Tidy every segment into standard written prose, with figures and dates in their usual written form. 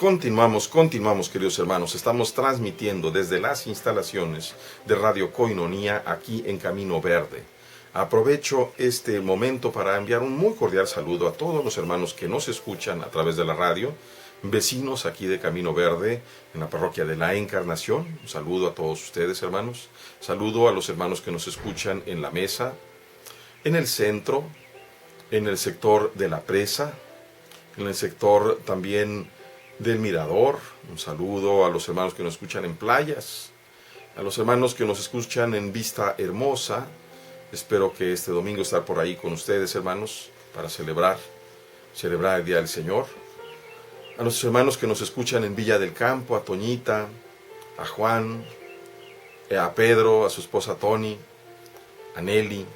Continuamos, queridos hermanos. Estamos transmitiendo desde las instalaciones de Radio Koinonia aquí en Camino Verde. Aprovecho este momento para enviar un muy cordial saludo a todos los hermanos que nos escuchan a través de la radio, vecinos aquí de Camino Verde, en la parroquia de la Encarnación. Un saludo a todos ustedes, hermanos. Saludo a los hermanos que nos escuchan en la mesa, en el centro, en el sector de la presa, en el sector también del Mirador. Un saludo a los hermanos que nos escuchan en Playas, a los hermanos que nos escuchan en Vista Hermosa. Espero que este domingo estar por ahí con ustedes, hermanos, para celebrar el Día del Señor. A los hermanos que nos escuchan en Villa del Campo, a Toñita, a Juan, a Pedro, a su esposa Tony, a Nelly,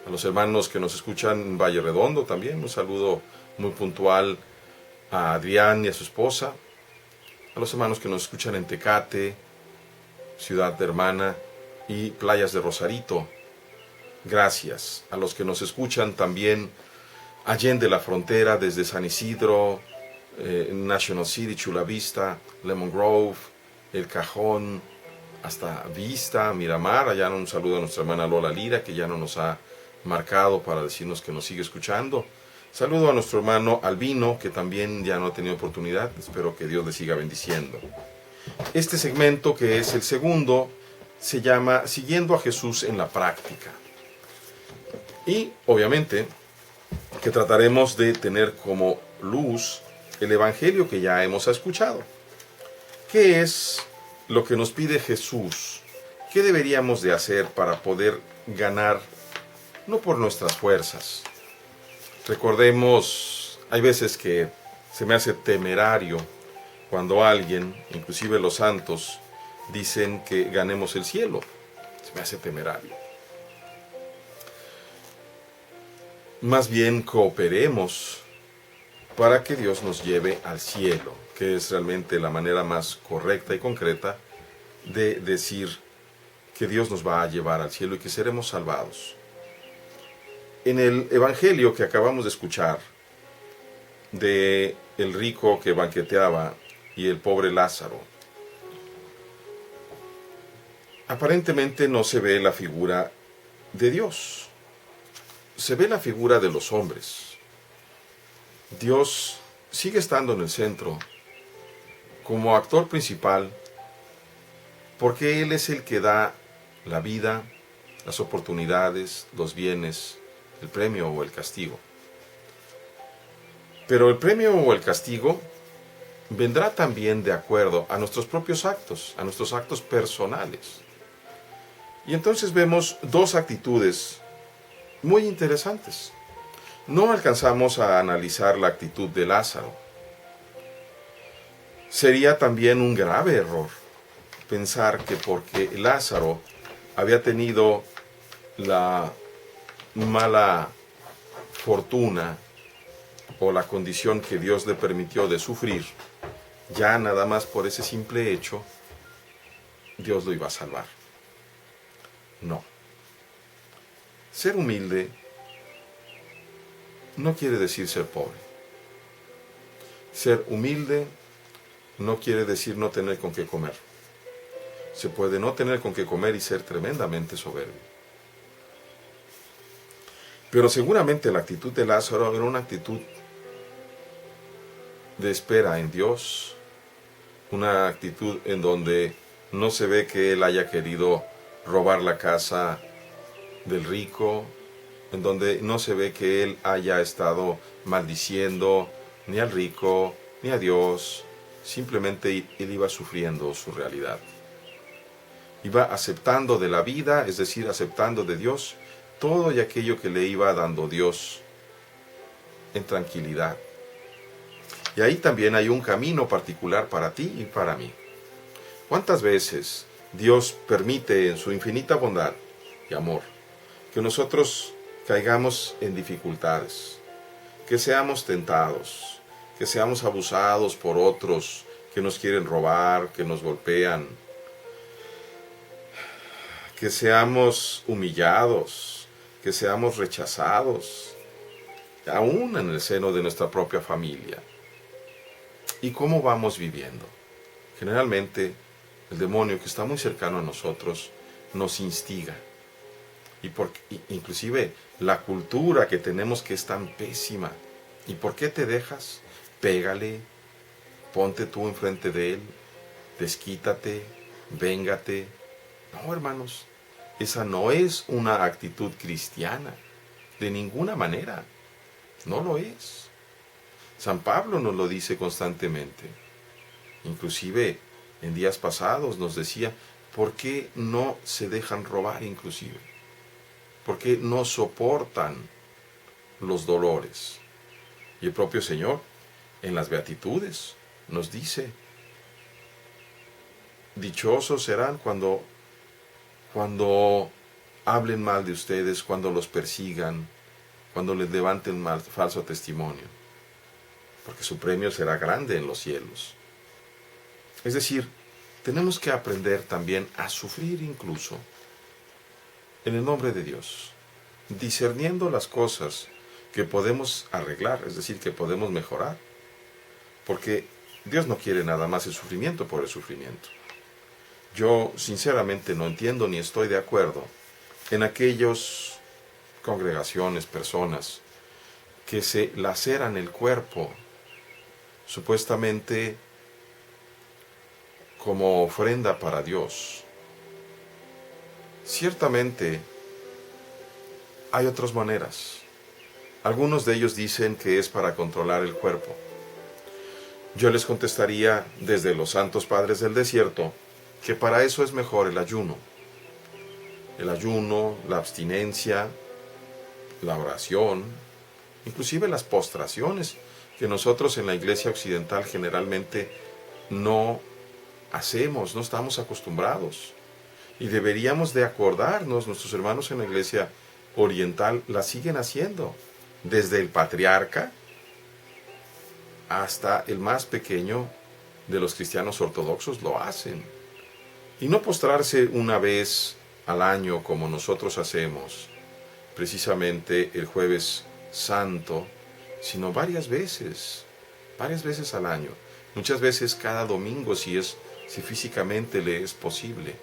a los hermanos que nos escuchan en Valle Redondo también. Un saludo muy puntual a Adrián y a su esposa, a los hermanos que nos escuchan en Tecate, Ciudad Hermana y Playas de Rosarito. Gracias a los que nos escuchan también allende la frontera, desde San Isidro, National City, Chula Vista, Lemon Grove, El Cajón, hasta Vista, Miramar. Allá un saludo a nuestra hermana Lola Lira, que ya no nos ha marcado para decirnos que nos sigue escuchando. Saludo a nuestro hermano Albino, que también ya no ha tenido oportunidad. Espero que Dios le siga bendiciendo. Este segmento, que es el segundo, se llama Siguiendo a Jesús en la práctica. Y, obviamente, que trataremos de tener como luz el Evangelio que ya hemos escuchado. ¿Qué es lo que nos pide Jesús? ¿Qué deberíamos de hacer para poder ganar, no por nuestras fuerzas? Recordemos, hay veces que se me hace temerario cuando alguien, inclusive los santos, dicen que ganemos el cielo. Se me hace temerario. Más bien cooperemos para que Dios nos lleve al cielo, que es realmente la manera más correcta y concreta de decir que Dios nos va a llevar al cielo y que seremos salvados. En el Evangelio que acabamos de escuchar, de el rico que banqueteaba y el pobre Lázaro, aparentemente no se ve la figura de Dios, se ve la figura de los hombres. Dios sigue estando en el centro como actor principal, porque Él es el que da la vida, las oportunidades, los bienes, el premio o el castigo. Pero el premio o el castigo vendrá también de acuerdo a nuestros propios actos, a nuestros actos personales. Y entonces vemos dos actitudes muy interesantes. No alcanzamos a analizar la actitud de Lázaro. Sería también un grave error pensar que porque Lázaro había tenido la mala fortuna o la condición que Dios le permitió de sufrir, ya nada más por ese simple hecho, Dios lo iba a salvar. No. Ser humilde no quiere decir ser pobre. Ser humilde no quiere decir no tener con qué comer. Se puede no tener con qué comer y ser tremendamente soberbio. Pero seguramente la actitud de Lázaro era una actitud de espera en Dios, una actitud en donde no se ve que él haya querido robar la casa del rico, en donde no se ve que él haya estado maldiciendo ni al rico ni a Dios. Simplemente él iba sufriendo su realidad. Iba aceptando de la vida, es decir, aceptando de Dios todo y aquello que le iba dando Dios en tranquilidad. Y ahí también hay un camino particular para ti y para mí. ¿Cuántas veces Dios permite en su infinita bondad y amor que nosotros caigamos en dificultades, que seamos tentados, que seamos abusados por otros que nos quieren robar, que nos golpean, que seamos humillados, que seamos rechazados, aún en el seno de nuestra propia familia? y cómo vamos viviendo. Generalmente, el demonio, que está muy cercano a nosotros, nos instiga. Inclusive la cultura que tenemos, que es tan pésima. ¿Y por qué te dejas? Pégale, ponte tú enfrente de él, desquítate, véngate. No, hermanos, esa no es una actitud cristiana, de ninguna manera. No lo es. San Pablo nos lo dice constantemente. Inclusive en días pasados nos decía, ¿por qué no se dejan robar inclusive? ¿Por qué no soportan los dolores? Y el propio Señor, en las Beatitudes, nos dice, dichosos serán cuando hablen mal de ustedes, cuando los persigan, cuando les levanten falso testimonio, porque su premio será grande en los cielos. Es decir, tenemos que aprender también a sufrir incluso en el nombre de Dios, discerniendo las cosas que podemos arreglar, es decir, que podemos mejorar, porque Dios no quiere nada más el sufrimiento por el sufrimiento. Yo sinceramente no entiendo ni estoy de acuerdo en aquellas congregaciones, personas que se laceran el cuerpo supuestamente como ofrenda para Dios. Ciertamente hay otras maneras. Algunos de ellos dicen que es para controlar el cuerpo. Yo les contestaría desde los santos padres del desierto que para eso es mejor el ayuno. El ayuno, la abstinencia, la oración, inclusive las postraciones, que nosotros en la Iglesia occidental generalmente no hacemos, no estamos acostumbrados. Y deberíamos de acordarnos, nuestros hermanos en la Iglesia oriental la siguen haciendo, desde el patriarca hasta el más pequeño de los cristianos ortodoxos lo hacen. Y no postrarse una vez al año como nosotros hacemos, precisamente el Jueves Santo, sino varias veces al año. Muchas veces cada domingo si físicamente le es posible,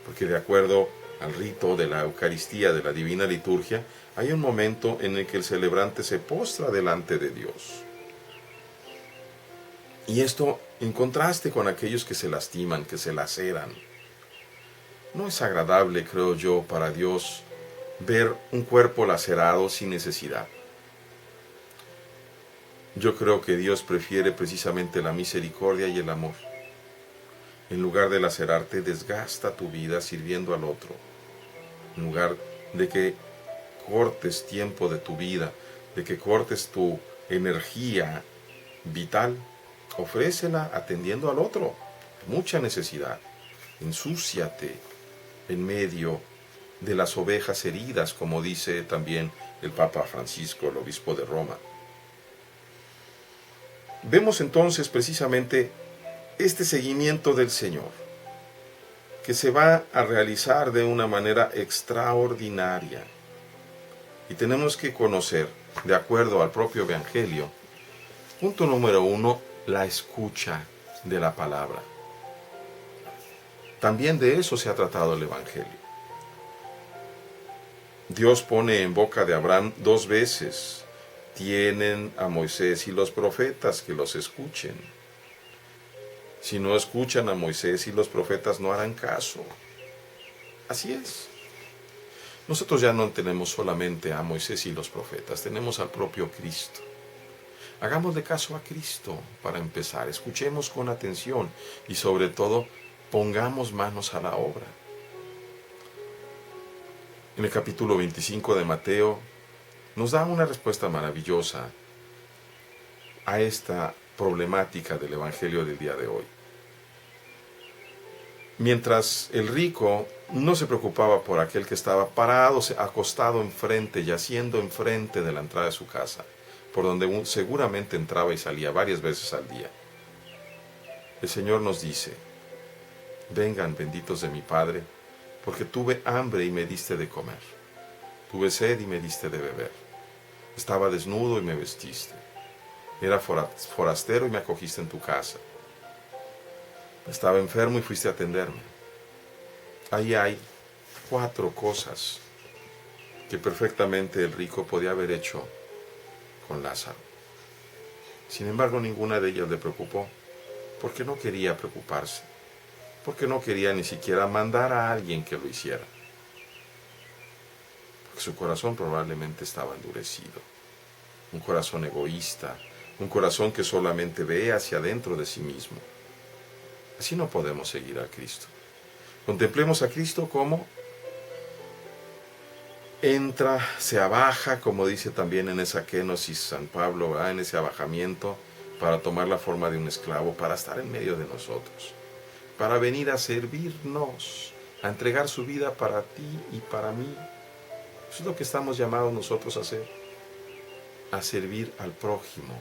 porque de acuerdo al rito de la Eucaristía, de la Divina Liturgia, hay un momento en el que el celebrante se postra delante de Dios. Y esto en contraste con aquellos que se lastiman, que se laceran. No es agradable, creo yo, para Dios ver un cuerpo lacerado sin necesidad. Yo creo que Dios prefiere precisamente la misericordia y el amor. En lugar de lacerarte, desgasta tu vida sirviendo al otro. En lugar de que cortes tiempo de tu vida, de que cortes tu energía vital, ofrécela atendiendo al otro. Mucha necesidad. Ensúciate en medio de las ovejas heridas, como dice también el Papa Francisco, el obispo de Roma. Vemos entonces precisamente este seguimiento del Señor, que se va a realizar de una manera extraordinaria. Y tenemos que conocer, de acuerdo al propio Evangelio, punto número 1, la escucha de la palabra. También de eso se ha tratado el Evangelio. Dios pone en boca de Abraham 2 veces, tienen a Moisés y los profetas, que los escuchen. Si no escuchan a Moisés y los profetas, no harán caso. Así es. Nosotros ya no tenemos solamente a Moisés y los profetas, tenemos al propio Cristo. Hagámosle caso a Cristo para empezar, escuchemos con atención y sobre todo pongamos manos a la obra. En el capítulo 25 de Mateo nos da una respuesta maravillosa a esta problemática del Evangelio del día de hoy. Mientras el rico no se preocupaba por aquel que estaba parado, acostado enfrente, yaciendo enfrente de la entrada de su casa, por donde seguramente entraba y salía varias veces al día. El Señor nos dice, vengan benditos de mi Padre, porque tuve hambre y me diste de comer, tuve sed y me diste de beber, estaba desnudo y me vestiste, Era forastero y me acogiste en tu casa. Estaba enfermo y fuiste a atenderme. Ahí hay 4 cosas que perfectamente el rico podía haber hecho con Lázaro. Sin embargo, ninguna de ellas le preocupó, porque no quería preocuparse, porque no quería ni siquiera mandar a alguien que lo hiciera, porque su corazón probablemente estaba endurecido, un corazón egoísta, un corazón que solamente ve hacia adentro de sí mismo. Así no podemos seguir a Cristo. Contemplemos a Cristo como entra, se abaja, como dice también en esa kenosis San Pablo, ¿verdad? En ese abajamiento para tomar la forma de un esclavo, para estar en medio de nosotros, para venir a servirnos, a entregar su vida para ti y para mí. Eso es lo que estamos llamados nosotros a hacer, a servir al prójimo,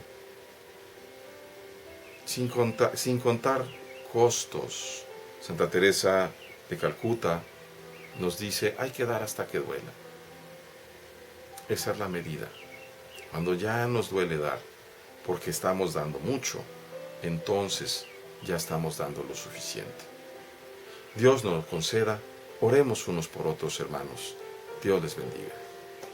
sin contar costos. Santa Teresa de Calcuta nos dice, hay que dar hasta que duela. Esa es la medida. Cuando ya nos duele dar, porque estamos dando mucho, entonces ya estamos dando lo suficiente. Dios nos lo conceda. Oremos unos por otros, hermanos. Dios les bendiga.